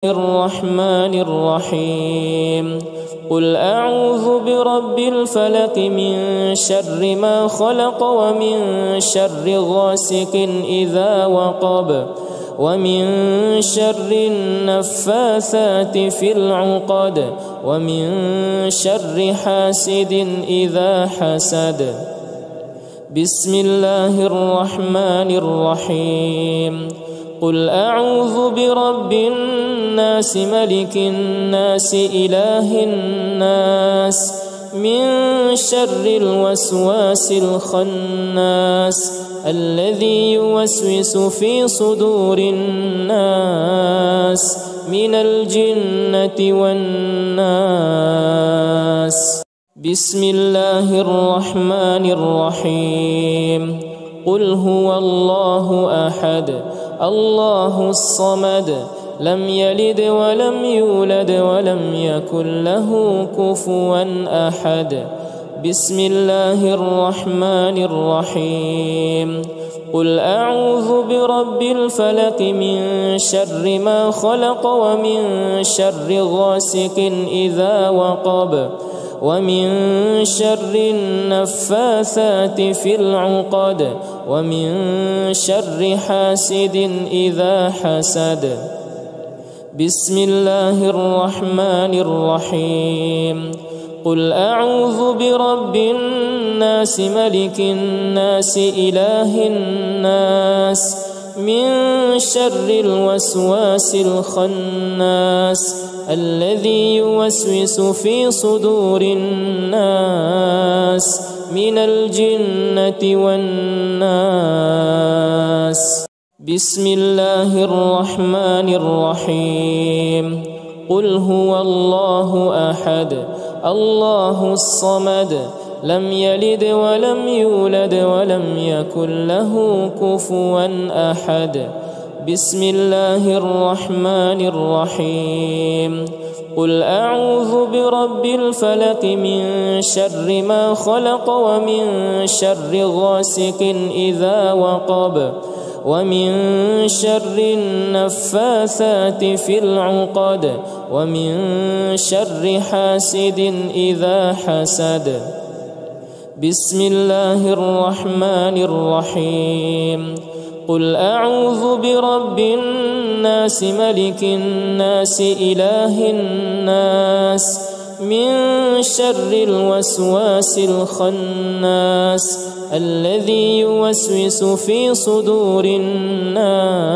الرحمن الرحيم قل أعوذ برب الفلق من شر ما خلق ومن شر غاسق إذا وقب ومن شر النفاثات في العقد ومن شر حاسد إذا حسد. بسم الله الرحمن الرحيم قل أعوذ برب الناس ملك الناس إله الناس من شر الوسواس الخناس الذي يوسوس في صدور الناس من الجنة والناس. بسم الله الرحمن الرحيم قل هو الله أحد الله الصمد لم يلد ولم يولد ولم يكن له كفوا أحد. بسم الله الرحمن الرحيم قل أعوذ برب الفلق من شر ما خلق ومن شر غاسق إذا وقب ومن شر النفاثات في العقد ومن شر حاسد إذا حسد. بسم الله الرحمن الرحيم قل أعوذ برب الناس ملك الناس إله الناس من شر الوسواس الخناس الذي يوسوس في صدور الناس من الجنة والناس. بسم الله الرحمن الرحيم قل هو الله أحد الله الصمد لم يلد ولم يولد ولم يكن له كفوا أحد. بسم الله الرحمن الرحيم قل أعوذ برب الفلق من شر ما خلق ومن شر غاسق إذا وقب ومن شر النفاثات في العقد ومن شر حاسد إذا حسد. بسم الله الرحمن الرحيم قل أعوذ برب الناس ملك الناس إله الناس من شر الوسواس الخناس الذي يوسوس في صدور الناس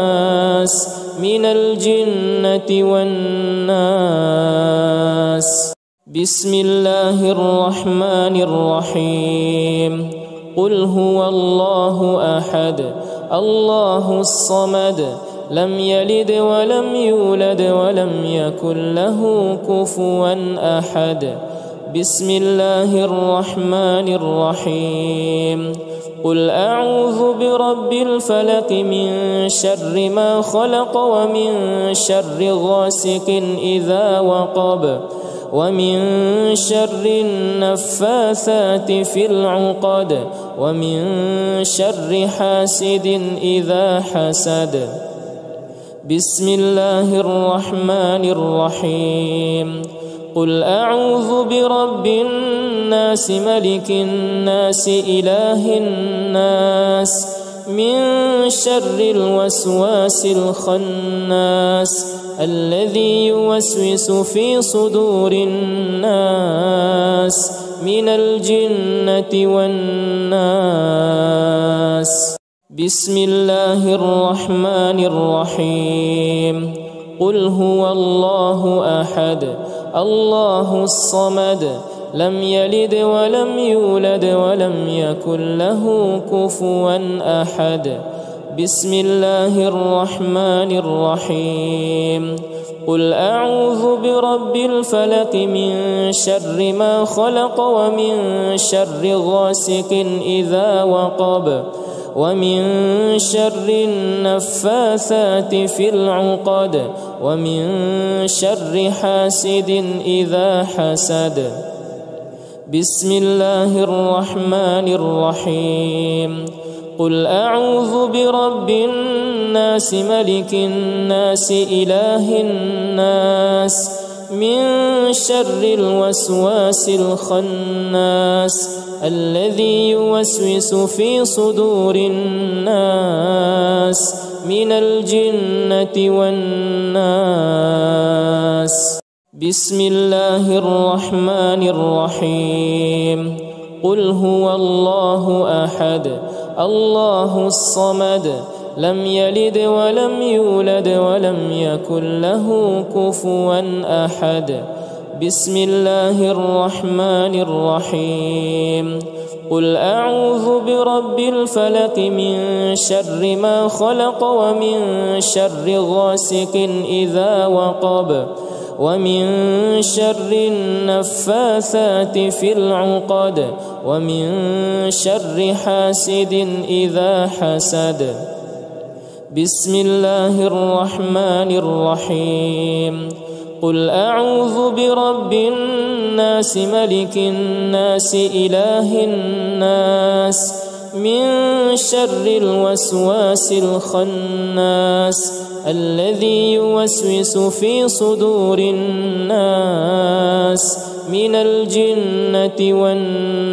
من الجنة والناس. بسم الله الرحمن الرحيم قل هو الله أحد الله الصمد لم يلد ولم يولد ولم يكن له كفوا أحد. بسم الله الرحمن الرحيم قل أعوذ برب الفلق من شر ما خلق ومن شر غاسق إذا وقب ومن شر النفاثات في العقد ومن شر حاسد إذا حسد. بسم الله الرحمن الرحيم قل أعوذ برب الناس ملك الناس إله الناس من شر الوسواس الخناس الذي يوسوس في صدور الناس من الجنة والناس. بسم الله الرحمن الرحيم قل هو الله أحد الله الصمد لم يلد ولم يولد ولم يكن له كفوا أحد. بسم الله الرحمن الرحيم قل أعوذ برب الفلق من شر ما خلق ومن شر غاسق إذا وقب ومن شر النفاثات في العقد ومن شر حاسد إذا حسد. بسم الله الرحمن الرحيم قل أعوذ برب الناس ملك الناس إله الناس من شر الوسواس الخناس الذي يوسوس في صدور الناس من الجنة والناس. بسم الله الرحمن الرحيم. قل هو الله أحد الله الصمد لم يلد ولم يولد ولم يكن له كفوا أحد. بسم الله الرحمن الرحيم. قل أعوذ برب الفلق من شر ما خلق ومن شر غاسق إذا وقب ومن شر النفاثات في العقد ومن شر حاسد إذا حسد. بسم الله الرحمن الرحيم. قل أعوذ برب الناس ملك الناس إله الناس من شر الوسواس الخناس الذي يوسوس في صدور الناس من الجنة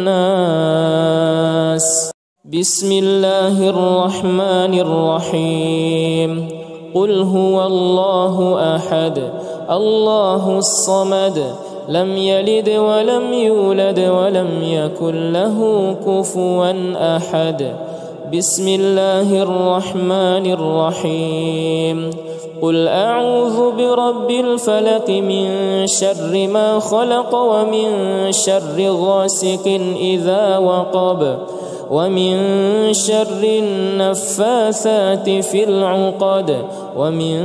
والناس. بسم الله الرحمن الرحيم. قل هو الله أحد الله الصمد لم يلد ولم يولد ولم يكن له كفوا أحد. بسم الله الرحمن الرحيم. قل أعوذ برب الفلق من شر ما خلق ومن شر غاسق إذا وقب ومن شر النفاثات في العقد ومن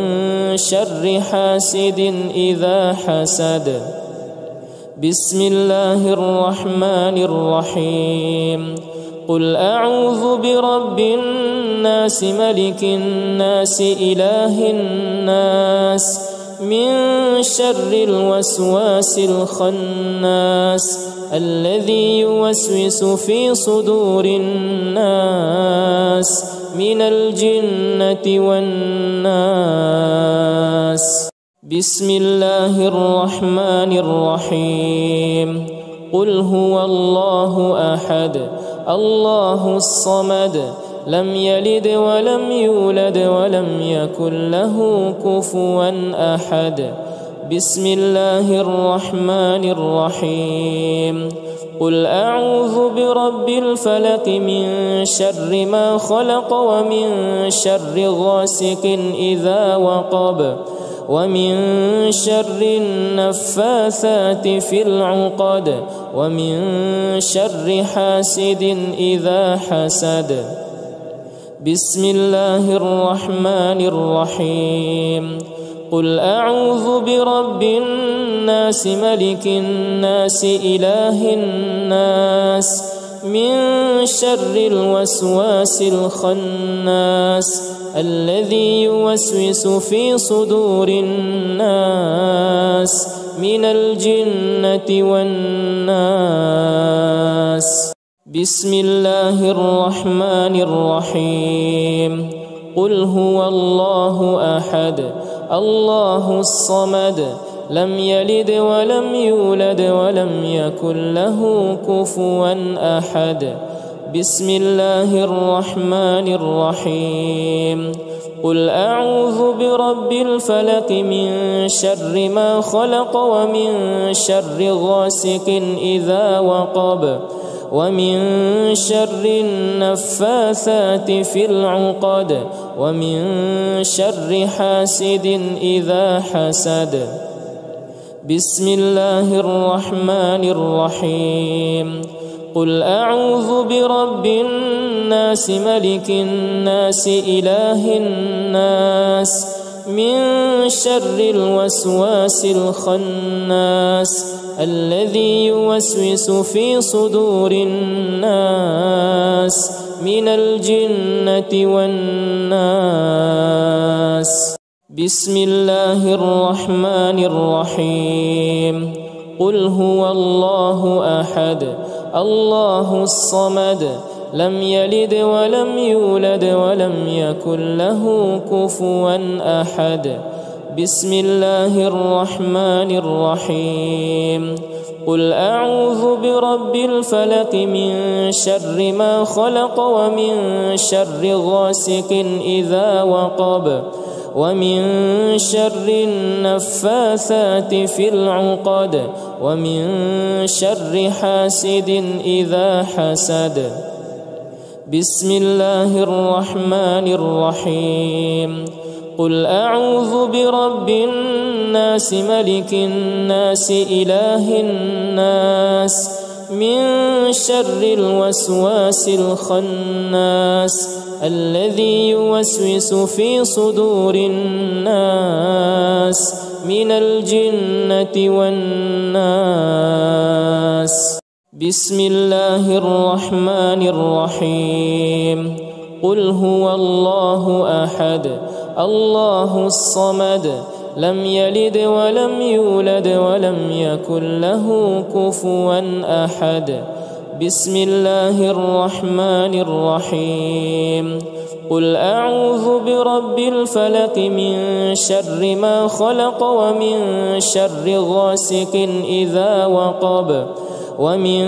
شر حاسد إذا حسد. بسم الله الرحمن الرحيم. قل أعوذ برب الناس ملك الناس إله الناس من شر الوسواس الخناس الذي يوسوس في صدور الناس من الجنة والناس. بسم الله الرحمن الرحيم. قل هو الله أحد الله الصمد لم يلد ولم يولد ولم يكن له كفوا أحد. بسم الله الرحمن الرحيم. قل أعوذ برب الفلق من شر ما خلق ومن شر غاسق إذا وقب ومن شر النفاثات في العقد ومن شر حاسد إذا حسد. بسم الله الرحمن الرحيم. قل أعوذ برب الناس ملك الناس إله الناس من شر الوسواس الخناس الذي يوسوس في صدور الناس من الجنة والناس. بسم الله الرحمن الرحيم. قل هو الله أحد الله الصمد لم يلد ولم يولد ولم يكن له كفوا أحد. بسم الله الرحمن الرحيم. قل أعوذ برب الفلق من شر ما خلق ومن شر غاسق إذا وقب ومن شر النفاثات في العقد ومن شر حاسد إذا حسد. بسم الله الرحمن الرحيم. قل أعوذ برب الناس ملك الناس إله الناس من شر الوسواس الخناس الذي يوسوس في صدور الناس من الجنة والناس. بسم الله الرحمن الرحيم. قل هو الله أحد الله الصمد لم يلد ولم يولد ولم يكن له كفوا أحد. بسم الله الرحمن الرحيم. قل أعوذ برب الفلق من شر ما خلق ومن شر غاسق إذا وقب ومن شر النفاثات في العقد ومن شر حاسد إذا حسد. بسم الله الرحمن الرحيم. قل أعوذ برب الناس ملك الناس إله الناس من شر الوسواس الخناس الذي يوسوس في صدور الناس من الجنة والناس. بسم الله الرحمن الرحيم. قل هو الله أحد الله الصمد لم يلد ولم يولد ولم يكن له كفوا أحد. بسم الله الرحمن الرحيم. قل أعوذ برب الفلق من شر ما خلق ومن شر غاسق إذا وقب ومن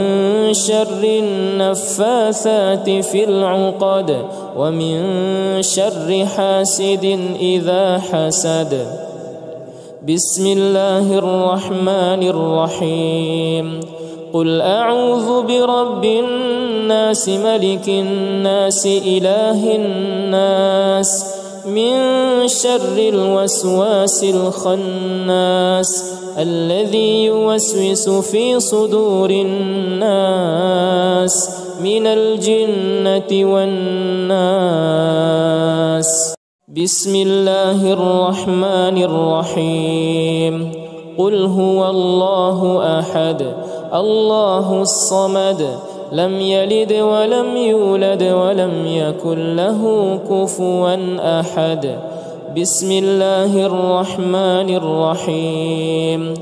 شر النفاثات في العقد ومن شر حاسد إذا حسد. بسم الله الرحمن الرحيم. قل أعوذ برب الناس ملك الناس إله الناس من شر الوسواس الخناس الذي يوسوس في صدور الناس من الجنة والناس. بسم الله الرحمن الرحيم. قل هو الله أحد الله الصمد لم يلد ولم يولد ولم يكن له كفوا أحد. بسم الله الرحمن الرحيم.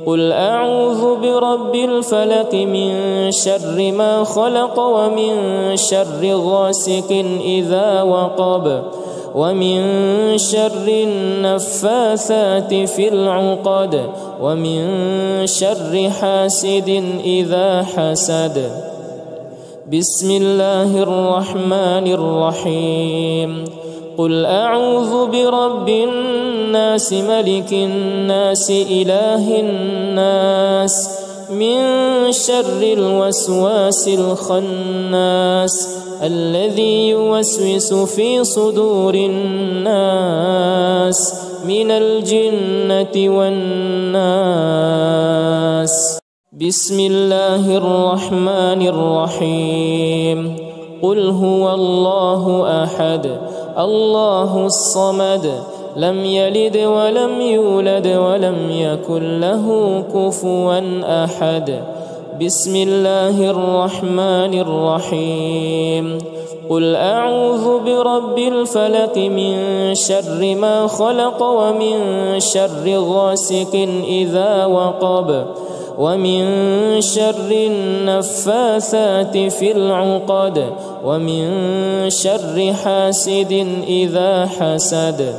قل أعوذ برب الفلق من شر ما خلق ومن شر غاسق إذا وقب ومن شر النفاثات في العقد ومن شر حاسد إذا حسد. بسم الله الرحمن الرحيم. قل أعوذ برب الناس ملك الناس إله الناس من شر الوسواس الخناس الذي يوسوس في صدور الناس من الجنة والناس. بسم الله الرحمن الرحيم. قل هو الله أحد الله الصمد لم يلد ولم يولد ولم يكن له كفوا أحد. بسم الله الرحمن الرحيم. قل أعوذ برب الفلق من شر ما خلق ومن شر غاسق إذا وقب ومن شر النفاثات في العقد ومن شر حاسد إذا حسد.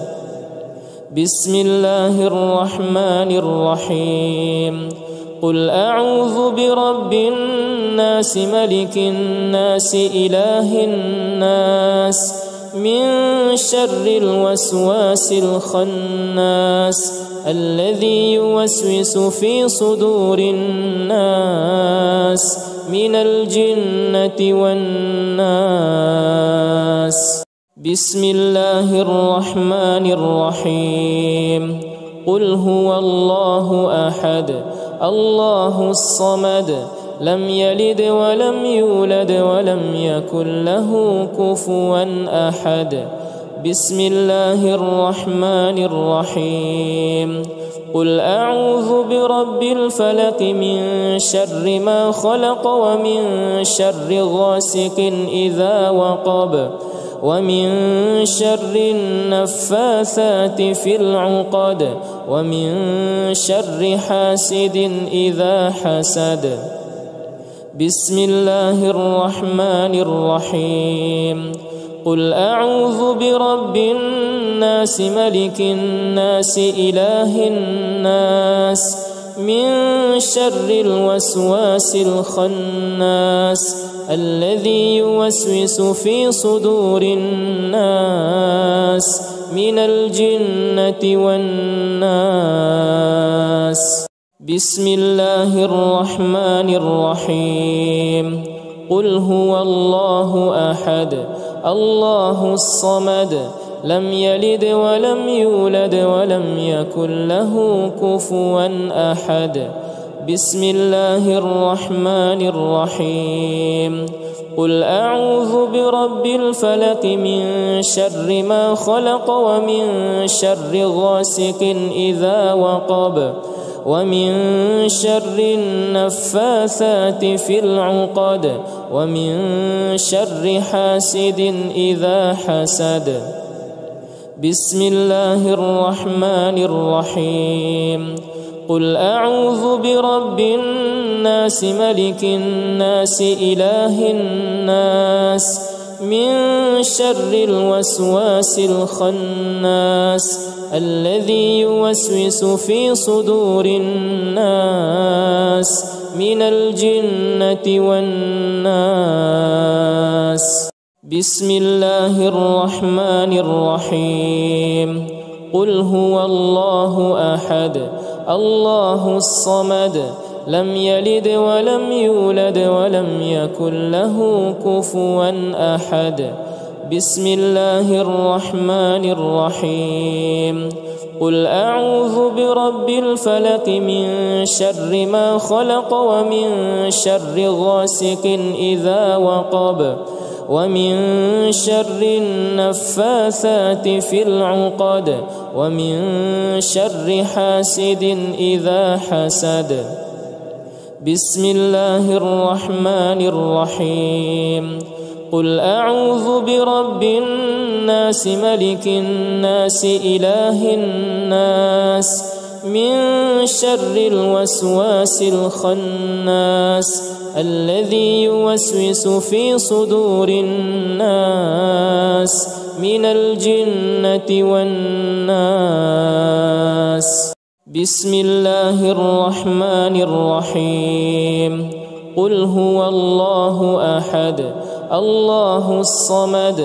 بسم الله الرحمن الرحيم. قل أعوذ برب الناس ملك الناس إله الناس من شر الوسواس الخناس الذي يوسوس في صدور الناس من الجنة والناس. بسم الله الرحمن الرحيم. قل هو الله أحد الله الصمد لم يلد ولم يولد ولم يكن له كفوا أحد. بسم الله الرحمن الرحيم. قل أعوذ برب الفلق من شر ما خلق ومن شر غاسق إذا وقب ومن شر النفاثات في العقد ومن شر حاسد إذا حسد. بسم الله الرحمن الرحيم قل أعوذ برب الناس ملك الناس إله الناس من شر الوسواس الخناس الذي يوسوس في صدور الناس من الجنة والناس. بسم الله الرحمن الرحيم قل هو الله أحد الله الصمد لم يلد ولم يولد ولم يكن له كفوا أحد. بسم الله الرحمن الرحيم قل أعوذ برب الفلق من شر ما خلق ومن شر غاسق إذا وقب ومن شر النفاثات في العقد ومن شر حاسد إذا حسد. بسم الله الرحمن الرحيم قل أعوذ برب الناس ملك الناس إله الناس من شر الوسواس الخناس الذي يوسوس في صدور الناس من الجنة والناس. بسم الله الرحمن الرحيم قل هو الله أحد الله الصمد لم يلد ولم يولد ولم يكن له كفوا أحد. بسم الله الرحمن الرحيم قل أعوذ برب الفلق من شر ما خلق ومن شر غاسق إذا وقب ومن شر النفاثات في العقد ومن شر حاسد إذا حسد. بسم الله الرحمن الرحيم قل أعوذ برب الناس ملك الناس إله الناس من شر الوسواس الخناس الذي يوسوس في صدور الناس من الجنة والناس. بسم الله الرحمن الرحيم قل هو الله أحد الله الصمد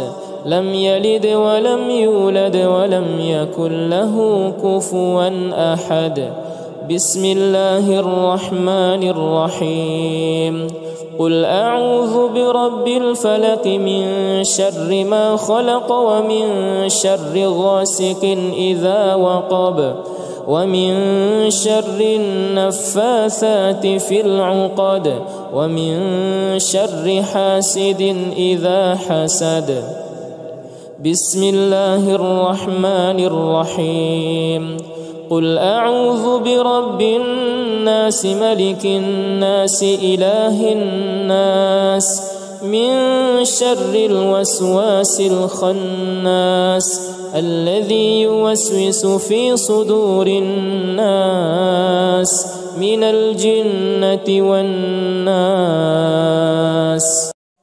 لم يلد ولم يولد ولم يكن له كفوا أحد. بسم الله الرحمن الرحيم قل أعوذ برب الفلق من شر ما خلق ومن شر غاسق إذا وقب ومن شر النفاثات في العقد ومن شر حاسد إذا حسد. بسم الله الرحمن الرحيم قل أعوذ برب الناس ملك الناس إله الناس من شر الوسواس الخناس الذي يوسوس في صدور الناس من الجنة والناس.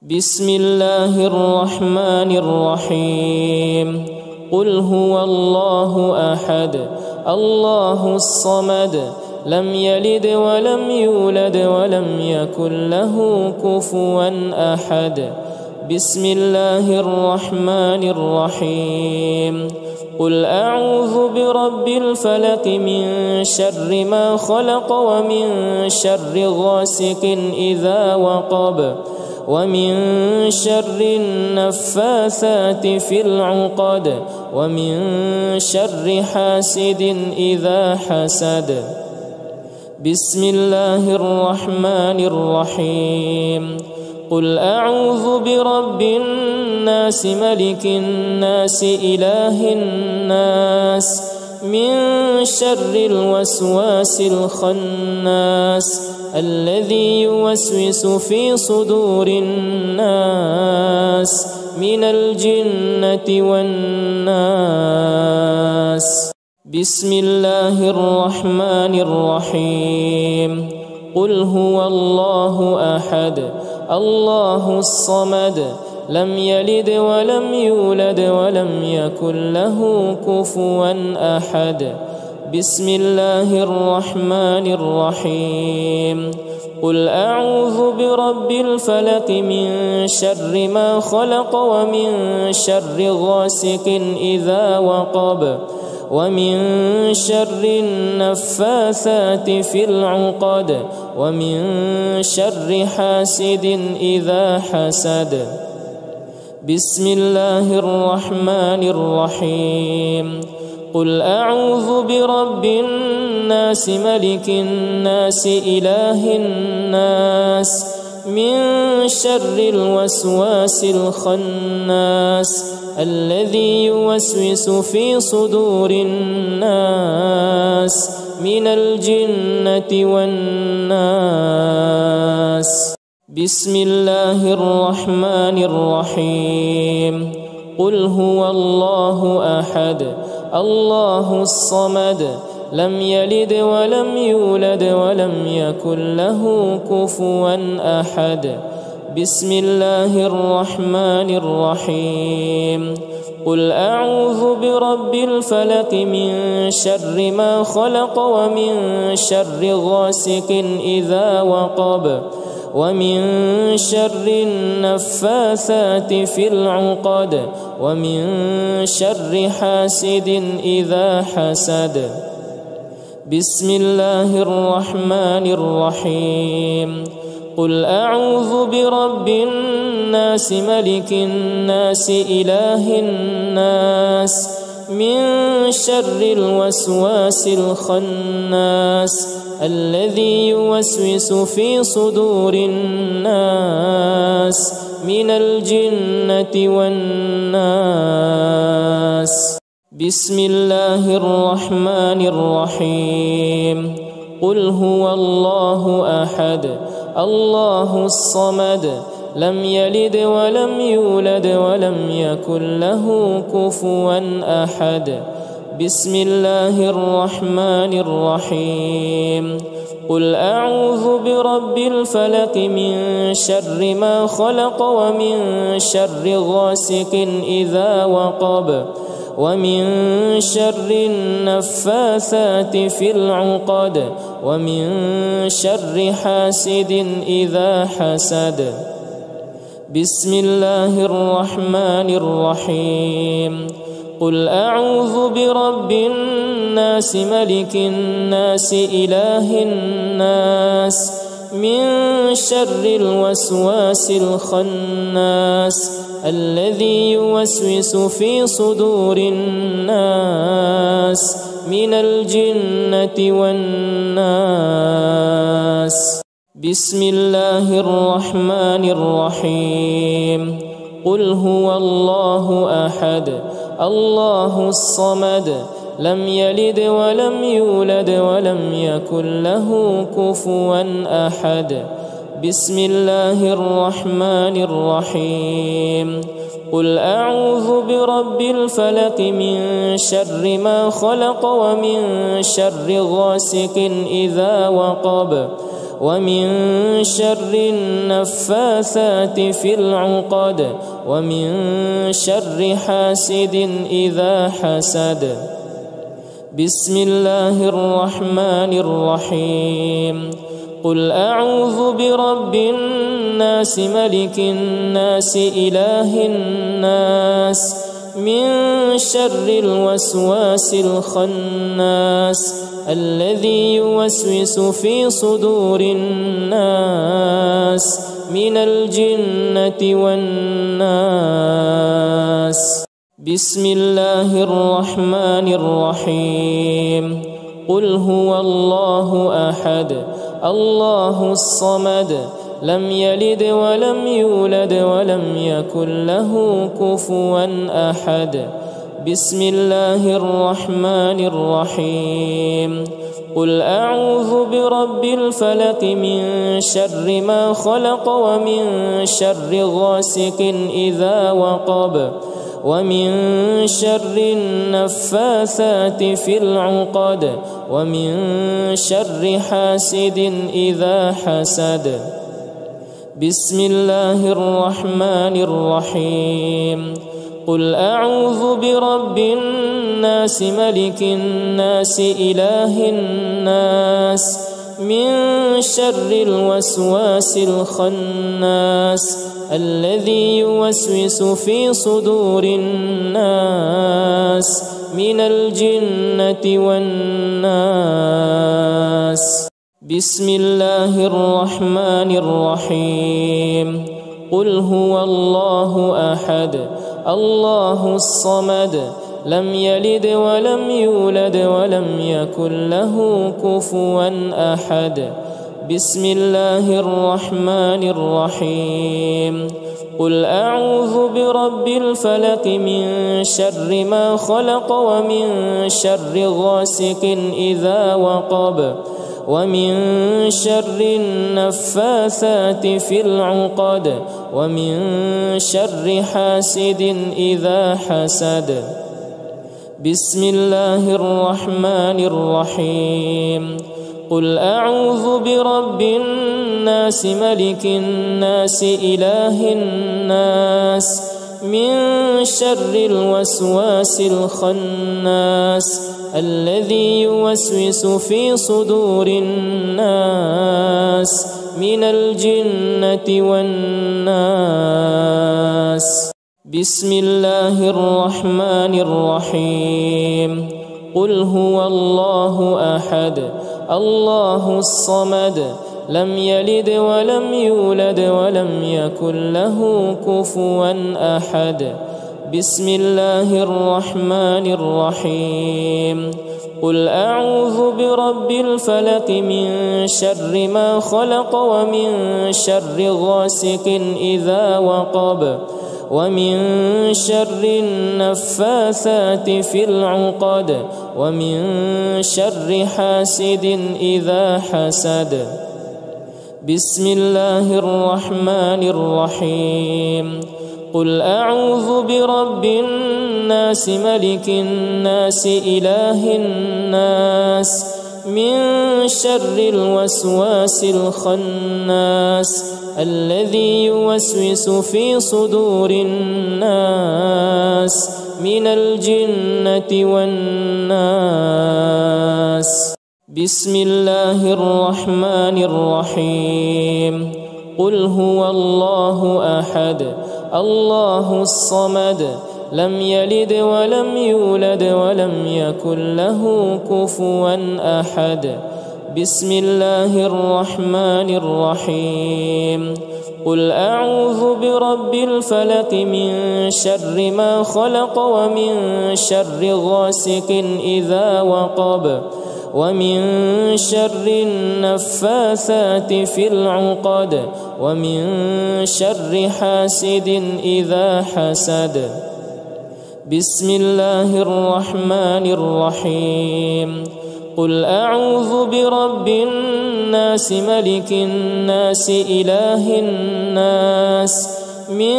بسم الله الرحمن الرحيم قل هو الله أحد الله الصمد لم يلد ولم يولد ولم يكن له كفوا أحد. بسم الله الرحمن الرحيم قل أعوذ برب الفلق من شر ما خلق ومن شر غاسق إذا وقب ومن شر النفاثات في العقد ومن شر حاسد إذا حسد. بسم الله الرحمن الرحيم قل أعوذ برب الناس ملك الناس إله الناس من شر الوسواس الخناس الذي يوسوس في صدور الناس من الجنة والناس. بسم الله الرحمن الرحيم قل هو الله أحد الله الصمد لم يلد ولم يولد ولم يكن له كفوا أحد بسم الله الرحمن الرحيم قل أعوذ برب الفلق من شر ما خلق ومن شر غاسق إذا وقب ومن شر النفاثات في العقد ومن شر حاسد إذا حسد بسم الله الرحمن الرحيم قل أعوذ برب الناس ملك الناس إله الناس من شر الوسواس الخناس الذي يوسوس في صدور الناس من الجنة والناس بسم الله الرحمن الرحيم قل هو الله أحد الله الصمد لم يلد ولم يولد ولم يكن له كفوا أحد بسم الله الرحمن الرحيم قل أعوذ برب الفلق من شر ما خلق ومن شر غاسق إذا وقب ومن شر النفاثات في العقد ومن شر حاسد إذا حسد بسم الله الرحمن الرحيم قل أعوذ برب الناس ملك الناس إله الناس من شر الوسواس الخناس الذي يوسوس في صدور الناس من الجنة والناس بسم الله الرحمن الرحيم قل هو الله أحد الله الصمد لم يلد ولم يولد ولم يكن له كفوا أحد بسم الله الرحمن الرحيم قل أعوذ برب الفلق من شر ما خلق ومن شر غاسق إذا وقب ومن شر النفاثات في العقد ومن شر حاسد إذا حسد بسم الله الرحمن الرحيم قل أعوذ برب الناس ملك الناس إله الناس من شر الوسواس الخناس الذي يوسوس في صدور الناس من الجنة والناس بسم الله الرحمن الرحيم قل هو الله أحد الله الصمد لم يلد ولم يولد ولم يكن له كفوا أحد بسم الله الرحمن الرحيم قل أعوذ برب الفلق من شر ما خلق ومن شر غاسق إذا وقب ومن شر النفاثات في العقد ومن شر حاسد إذا حسد بسم الله الرحمن الرحيم قل أعوذ برب الناس ملك الناس إله الناس من شر الوسواس الخناس الذي يوسوس في صدور الناس من الجنة والناس بسم الله الرحمن الرحيم قل هو الله أحد الله الصمد لم يلد ولم يولد ولم يكن له كفوا أحد بسم الله الرحمن الرحيم قل أعوذ برب الفلق من شر ما خلق ومن شر غاسق إذا وقب ومن شر النفاثات في العقد ومن شر حاسد إذا حسد. بسم الله الرحمن الرحيم. قل أعوذ برب الناس ملك الناس إله الناس من شر الوسواس الخناس الذي يوسوس في صدور الناس من الجنة والناس. بسم الله الرحمن الرحيم. قل هو الله أحد الله الصمد لم يلد ولم يولد ولم يكن له كفوا أحد. بسم الله الرحمن الرحيم. قل أعوذ برب الفلق من شر ما خلق ومن شر غاسق إذا وقب ومن شر النفاثات في العقد ومن شر حاسد إذا حسد. بسم الله الرحمن الرحيم. قل أعوذ برب الناس ملك الناس إله الناس من شر الوسواس الخناس الذي يوسوس في صدور الناس من الجنة والناس. بسم الله الرحمن الرحيم. قل هو الله أحد الله الصمد لم يلد ولم يولد ولم يكن له كفوا أحد. بسم الله الرحمن الرحيم. قل أعوذ برب الفلق من شر ما خلق ومن شر غاسق إذا وقب ومن شر النفاثات في العقد ومن شر حاسد إذا حسد. بسم الله الرحمن الرحيم. قل أعوذ برب الناس ملك الناس إله الناس من شر الوسواس الخناس الذي يوسوس في صدور الناس من الجنة والناس. بسم الله الرحمن الرحيم. قل هو الله أحد الله الصمد لم يلد ولم يولد ولم يكن له كفوا أحد. بسم الله الرحمن الرحيم. قل أعوذ برب الفلق من شر ما خلق ومن شر غاسق إذا وقب ومن شر النفاثات في العقد ومن شر حاسد إذا حسد. بسم الله الرحمن الرحيم. قل أعوذ برب الناس ملك الناس إله الناس من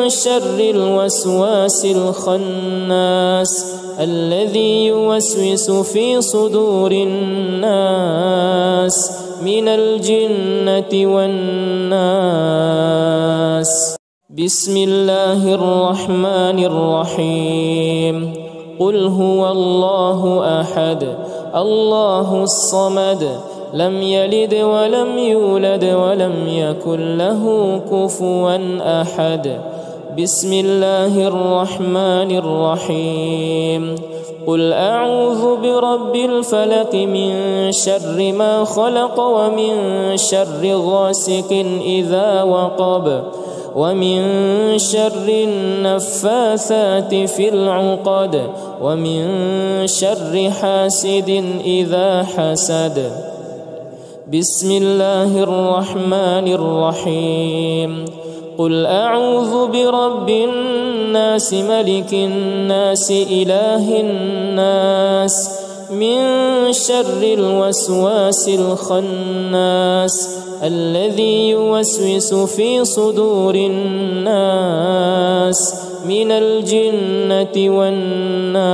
شر الوسواس الخناس الذي يوسوس في صدور الناس من الجنة والناس. بسم الله الرحمن الرحيم. قل هو الله أحد الله الصمد لم يلد ولم يولد ولم يكن له كفوا أحد. بسم الله الرحمن الرحيم. قل أعوذ برب الفلق من شر ما خلق ومن شر غاسق إذا وقب ومن شر النفاثات في العقد ومن شر حاسد إذا حسد. بسم الله الرحمن الرحيم. قل أعوذ برب الناس ملك الناس إله الناس من شر الوسواس الخناس الذي يوسوس في صدور الناس من الجنة والناس.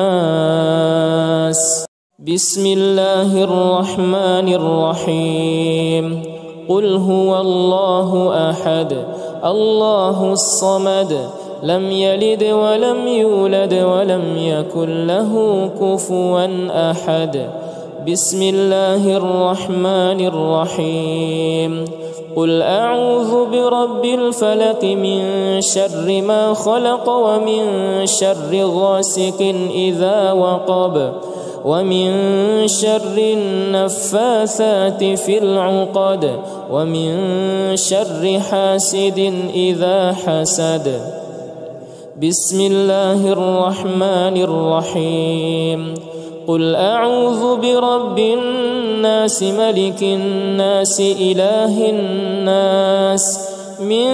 بسم الله الرحمن الرحيم. قل هو الله أحد الله الصمد لم يلد ولم يولد ولم يكن له كفوا أحد. بسم الله الرحمن الرحيم. قل أعوذ برب الفلق من شر ما خلق ومن شر غاسق إذا وقب ومن شر النفاثات في العقد ومن شر حاسد إذا حسد. بسم الله الرحمن الرحيم. قل أعوذ برب الناس ملك الناس إله الناس من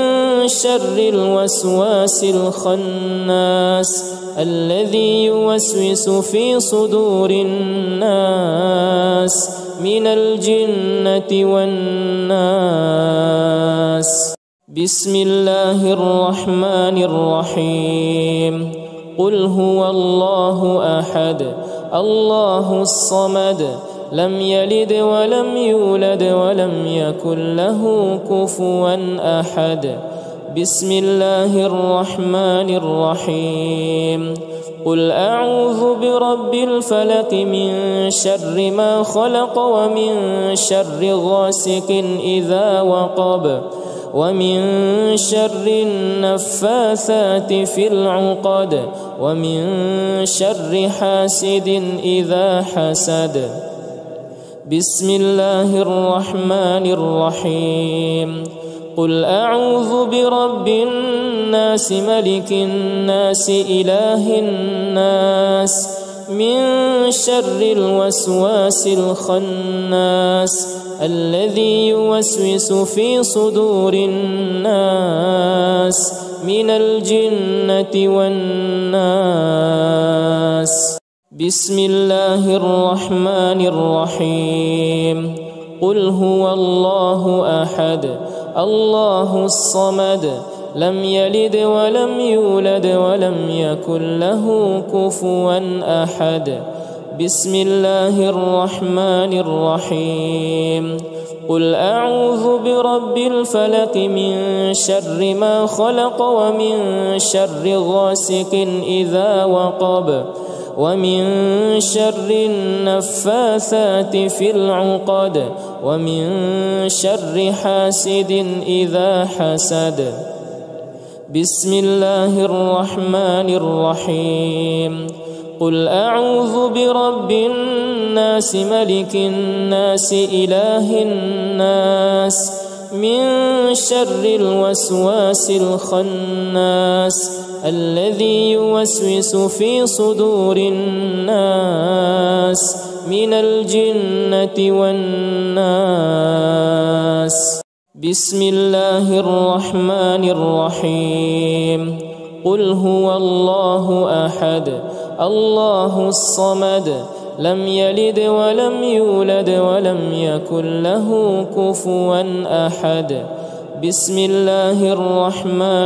شر الوسواس الخناس الذي يوسوس في صدور الناس من الجنة والناس. بسم الله الرحمن الرحيم. قل هو الله أحد الله الصمد لم يلد ولم يولد ولم يكن له كفوا أحد. بسم الله الرحمن الرحيم. قل أعوذ برب الفلق من شر ما خلق ومن شر غاسق إذا وقب ومن شر النفاثات في العقد ومن شر حاسد إذا حسد. بسم الله الرحمن الرحيم. قل أعوذ برب الناس ملك الناس إله الناس من شر الوسواس الخناس الذي يوسوس في صدور الناس من الجنة والناس. بسم الله الرحمن الرحيم. قل هو الله أحد الله الصمد لم يلد ولم يولد ولم يكن له كفوا أحد. بسم الله الرحمن الرحيم. قل أعوذ برب الفلق من شر ما خلق ومن شر غاسق إذا وقب ومن شر النفاثات في العقد ومن شر حاسد إذا حسد. بسم الله الرحمن الرحيم. قل أعوذ برب الناس ملك الناس إله الناس من شر الوسواس الخناس الذي يوسوس في صدور الناس من الجنة والناس. بسم الله الرحمن الرحيم. قل هو الله أحد الله الصمد لم يلد ولم يولد ولم يكن له كفوا أحد. بسم الله الرحمن